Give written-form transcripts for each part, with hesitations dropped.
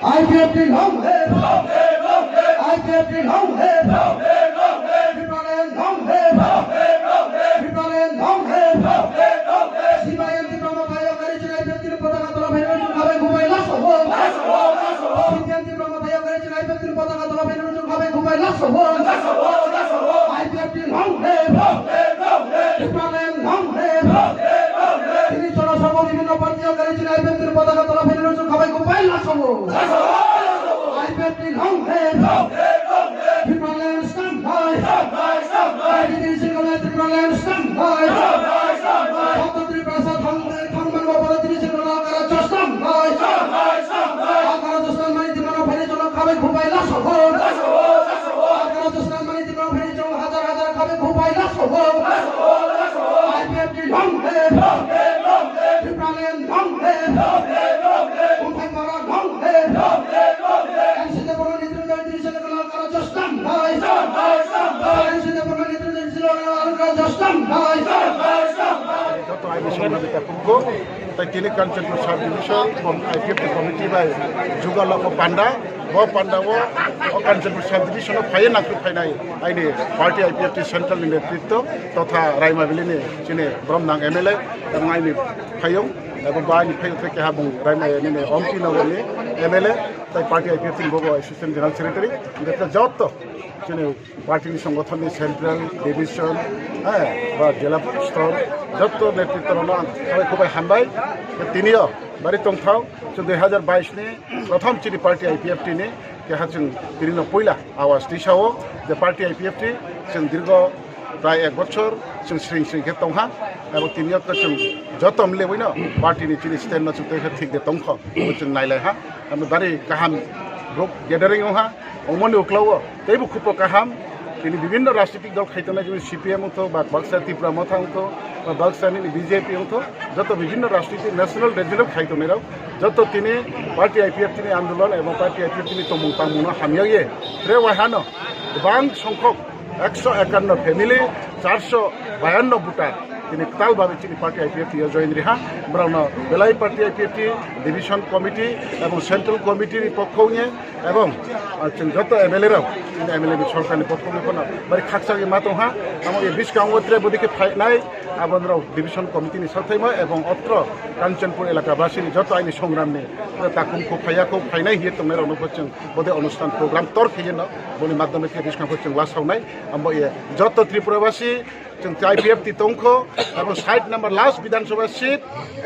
IPFT long live! IPFT long live! Tripalian long live! Tripalian long live! CPIM diploma tayo karisyon IPFT ng pataga tala Pinoy kabay gubay lasawon! CPIM diploma tayo karisyon IPFT ng pataga tala Pinoy kabay gubay lasawon! IPFT long live! Tripalian long live! তিনি জনসভা বিভিন্ন party কারিছিল IPFT এর পতাকা তলা ফেলে সবাই গোপাই লাসবো আইপিএফটি লং হেড ট্রিপলেন স্ট্যান্ড বাই আইডিডি সিঙ্গল ট্রিপলেন স্ট্যান্ড বাই সতন্ত্রী ভাষা থামবান বাবা তিনি সিঙ্গল আকার স্ট্যান্ড বাই আকার স্ট্যান্ড মানে দিমানো ফেলে জন খাবে গোপাই লাসবো আকার স্ট্যান্ড মানে দিমানো ফেলে জন হাজার হাজার খাবে গোপাই লাসবো আইপিএফটি লং হেড Tripalian long live! Uthai mara long live! NCতে বড় নেতৃত্ব দিয়েছিল কারা জস্টাম ভাই NCতে বড় নেতৃত্ব দিয়েছিল কারা জস্টাম ভাই যত আইনি সংবাদিতা পক্ষ তাই তিনি Kanchanpur sub division IPFT committee বাই जुगालक पांडा वो पांडा वो कांचनपुर सब डिविजन फाइए नाखु फाइनाय आइनि पार्टी आईपीएफटी सेंट्रल नेतृत्व तथा रायमाबिली चिने ब्रह्मनां एमएलए आइनि फाइयो এবং বানি ফাইও থেকে হাবু রাইমাবিলি অমতি নগরনি এমএলএ তাই পার্টি আইপিএফটি বগো অ্যাসিস্ট্যান্ট জেনারেল সেক্রেটারি এটা যত চিনে পার্টি সংগঠননি সেন্ট্রাল ডিভিশন হ্যাঁ বা জেলা স্তর যত নেতৃত্বরনো সবাই খুবই হামবাই তিনিও বাড়ি তংথাও 2022 नि प्रथम चिनी पार्टी आईपीएफटी ने क्या तीन पहला आवाज दिशाओ जे पार्टी आईपीएफटी जों दीर्घ प्राय 1 बछर जों श्री श्री के तंहा एबं तीनिया जों जतम लेबैनो पार्टी नि चिनी स्टेन्ड न चुते ठीक दे तंख जों नायलाय हा हम बारे गाहाम ग्रुप गेदारिंग हा अमन उक्लावो तेबो खुब गाहाम তিনি বিভিন্ন রাজনৈতিক দল খাইতনা যেমন সিপিএম হতো বা বাক্সা ত্রিপুরা মথা হতো বা বাক্সানি বিজেপি হতো যত বিভিন্ন রাজনৈতিক ন্যাশনাল রিজিনাল খাইতনারাও যত তিনি পার্টি আইপিএফটি আন্দোলন এবং পার্টি আইপিএফটি তমুং তামুনো হামিয়ে রে ওয়াহানো গোबां সংখ্যক 151 ফ্যামিলি 452 ভোটার তিনি তালভাবে চিনি party IPFT join Riha brown বেলাই পার্টি আইপিএফটি ডিভিশন কমিটি এবং সেন্ট্রাল কমিটির পক্ষ নিয়ে এবং যত এমএলএরাও এমএলএ সরকারি পক্ষ নিয়ে বাড়ি খাকসাগি মাতোহা আমাকে বিশকাঙ্গত্রে বদিকে ফাইনাই আবনরাও ডিভিশন কমিটিনি সাথেমা এবং অত্র কাঞ্চনপুর এলাকাবাসীনি যত আইনি সংগ্রাম নিয়ে তাকুমকো ফাইয়াকো ফাইনাই হিয়ে তোমরা অনুভবছেন বোধে অনুষ্ঠান প্রোগ্রাম তর খেয়ে না বনি মাধ্যমে বিশকাঙ্গচ্ছেন লাসাওনাই আম যত ত্রিপুরাবাসী जों आईपीएफटी तंख এবং 60 नम्बर लास्ट विधानसभा सीट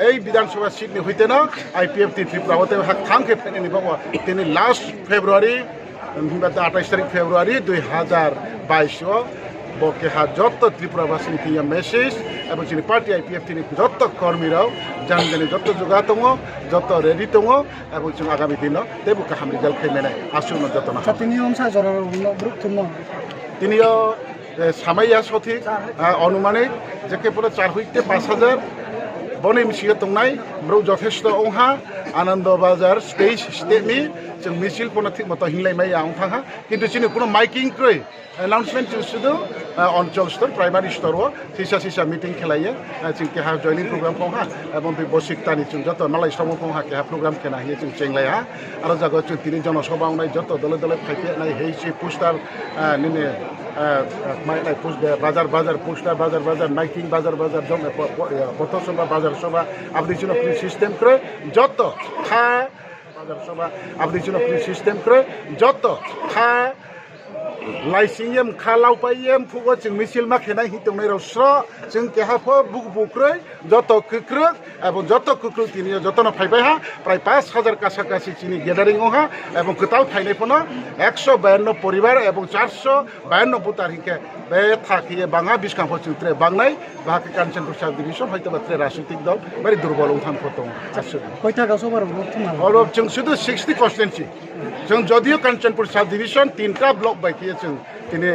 এই विधानसभा सीट नि হইতে না आईपीएफटी ত্রিপুরাতে থাংকে ফেনি বাবা তিনি লাস্ট ফেব্রুয়ারি 28 তারিখ ফেব্রুয়ারি 2022 বকে যত ত্রিপুরাবাসী তিয়া মেসেজ এবং চিনি পার্টি আইপিএফটি যত কর্মীরাও জানজানি যত যোগা দङ যত রেডি দङ এবং जों আগামী দিন তেবু কাহাম রিজাল্ট খাইমেনাই আসুন যত না তিনি অংশা জরা ব্রুকথুন তিনিও সামাইয়া সঠিক অনুমানিক যেকে পরে 4 হইতে 5000 বনে মিছিল তংনাই ব্রৌ যথেষ্ট অংহা আনন্দ বাজার স্টেজ স্টেটনি जों মিছিল পনা ঠিক মতো হিংলাইমাই আং থাকা কিন্তু চিনি কোনো মাইকিং ক্রয় অ্যানাউন্সমেন্ট শুধু অঞ্চল স্তর প্রাইমারি স্তর সিসা সিসা মিটিং খেলাইয়ে जों কেহা জয়নিং প্রোগ্রাম পংহা এবং বসিকতানি जों যত মালাই সম পংহা কেহা প্রোগ্রাম খেনা হিয়ে जों চেংলাইহা আর জায়গা जों তিনি জনসভা নাই যত দলে দলে ফাইতে নাই হেইছি পোস্টার নিনে মাইলাই পোস্ট বাজার বাজার পোস্টার বাজার বাজার মাইকিং বাজার বাজার জমে পথসভা বাজার সভা আপনি জন্য ফ্রি সিস্টেম করে যত খা বাজার সভা আপনি জন্য ফ্রি সিস্টেম করে যত খা লাইসিংয়েম খালাউপাইয়েম ফুগো जों মিছিল মা খেনাই হিতংনাই রস্র जों কেহাফ বুক বুকরে যত কুক্রক এবং যত কুক্রক তিনি যতন ফাইবাই হা প্রায় 5000 কাছাকাছি চিনি গ্যাদারিং হা এবং কোথাও ফাইনাই ফোন 152 পরিবার এবং 452 ভোটার হিকে বে থাকিয়ে বাঙা বিশকাম চিত্রে বাংনাই বাকি কাঞ্চনপুর সাব ডিভিশন হয়তো বাত্রে রাজনৈতিক দল বাড়ি দুর্বল উত্থান করতে কয়টা গাছবার অলপ जों শুধু 60 কনস্টিটুয়েন্সি जों যদিও কাঞ্চনপুর সাব ডিভিশন 3টা ব্লক বাইকিয়ে जों তিনি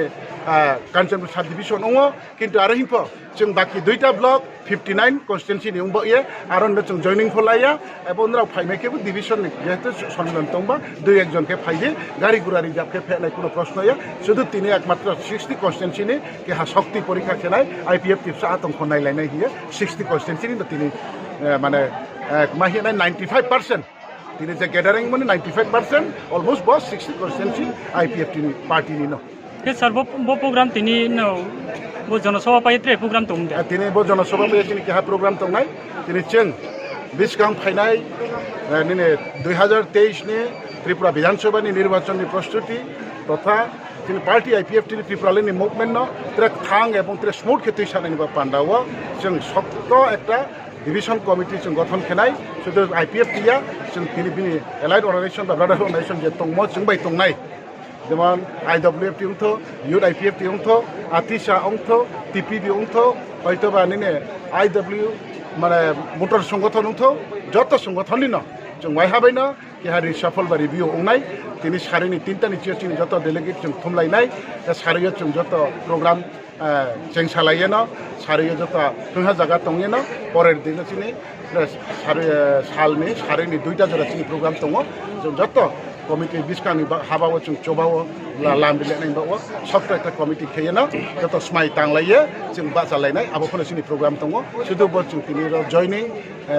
কাঞ্চনপুর সাব ডিভিশন দङ কিন্তু আরো হিপ जों বাকি 2টা ব্লক 59 কনস্টিটুয়েন্সি নিউবয়ে আরো जों জয়নিং ফলাইয়া এবং উনরাও ফাইমাইকেবো ডিভিশন যেহেতু সম্মেলন দংবা 2-1 জনকে ফাইদে গাড়ি গুড়া রিজার্ভকে ফেলাই কোনো প্রশ্ন ইয়া শুধু তিনি একমাত্র 60 কনস্টিটুয়েন্সি নি কেহা শক্তি পরীক্ষা খেলাই আইপিএফটি আতঙ্ক নাইলাইনাই হিয়ে 60 কনস্টিটুয়েন্সি নি তিনি মানে মাহিনাই 95% তিনি যে গ্যাদারিং মানে 95% অলমোস্ট বস 60% IPFT পার্টি নি ন ke sir bo program tini no bo jonasabha pai tre program tumde তিনি ব জনসভা পেয়ে তিনি কেহা প্রোগ্রাম তংনাই তিনি চেং বিশকাং ফাইনাই নিনে 2023 নি ত্রিপুরা বিধানসভানি নির্বাচনী প্রস্তুতি তথা তিনি পার্টি IPFT ত্রিপুরালিনি মুভমেন্ট ট্রেক থাং এবং ট্রেক স্মুথ ক্ষেত্রে সানানি বা পান্ডাও जों শক্ত একটা ডিভিশন কমিটি जों গঠন খেনাই শুধু IPFT या जों তিনি বিনি এলাইড অর্গানাইজেশন বা ব্রাদারহুড অর্গানাইজেশন যে তংমো जों বাই তংনাই যেমন IWFT উংথ ইউথ IPFT উংথ আতিশা উংথ TPB উংথ হয়তোবা নিনে IW মানে মোটর সংগঠন উংথ যত সংগঠনই ন जों वाइ हाबायनो केहारि सफल बा रिभिउ उंनाय तिनि सारिनि तिनटानि चिनि जत डेलिगेट जों थुमलायनाय सारियो जों जत प्रोग्राम जों सालायनो सारियो जत जोंहा जागा दंनो परेर दिन चिनि सालनि सारिनि दुइटा जरा चिनि प्रोग्राम दङ जों जत कमिटि बिसकानि हाबाव जों चबाव लाम बिलायनाय बाव सबटा একটা कमिटि खेयनो जत स्माइ तांलायो जों बाजालायनाय आबोखौनो चिनि प्रोग्राम दङ शुधु ब जों तिनि जयनिं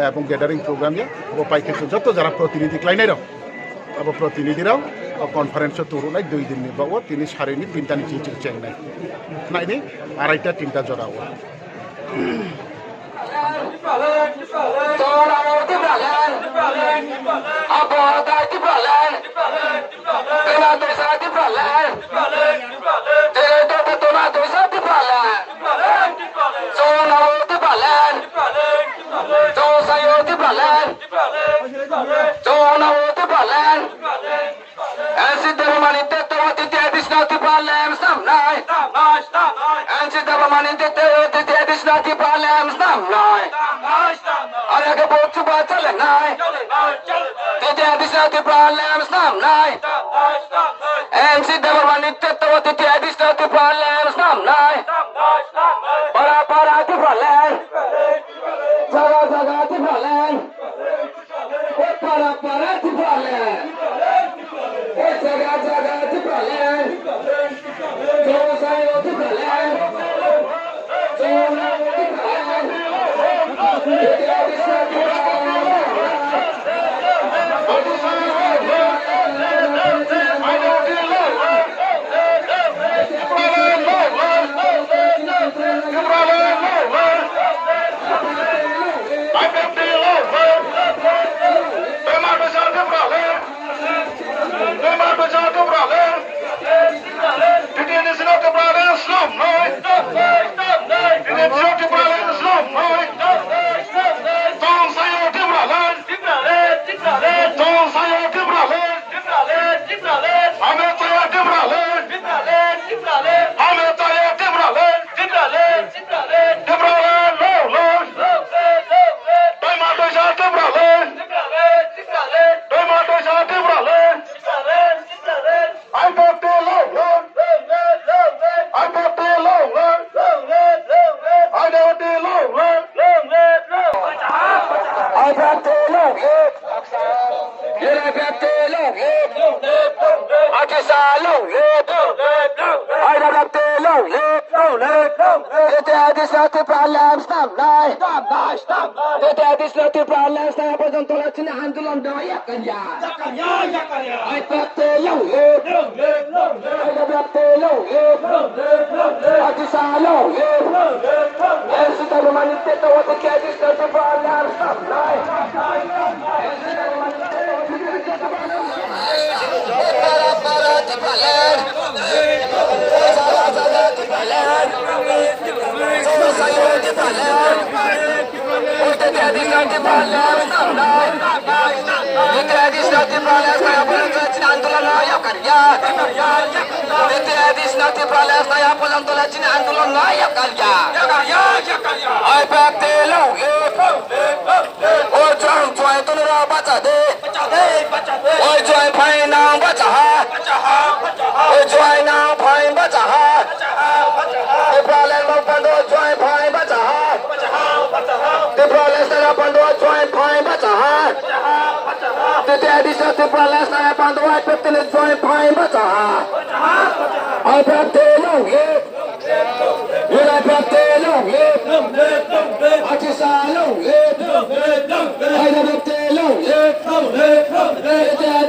এবং গ্যাদারিং প্রোগ্রাম ও পাইকে যত যারা প্রতিনিধি ক্লাইনাই রং अब प्रतिनिधिराव कन्फारेन्स तुरुनाय 2 दिन नि बाव तिनि सारिनि 3टानि चिचिं चेंनाय नायनि आराइटा 3टा जराव I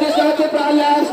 বাংলাদেশ হচ্ছে বাংলাদেশ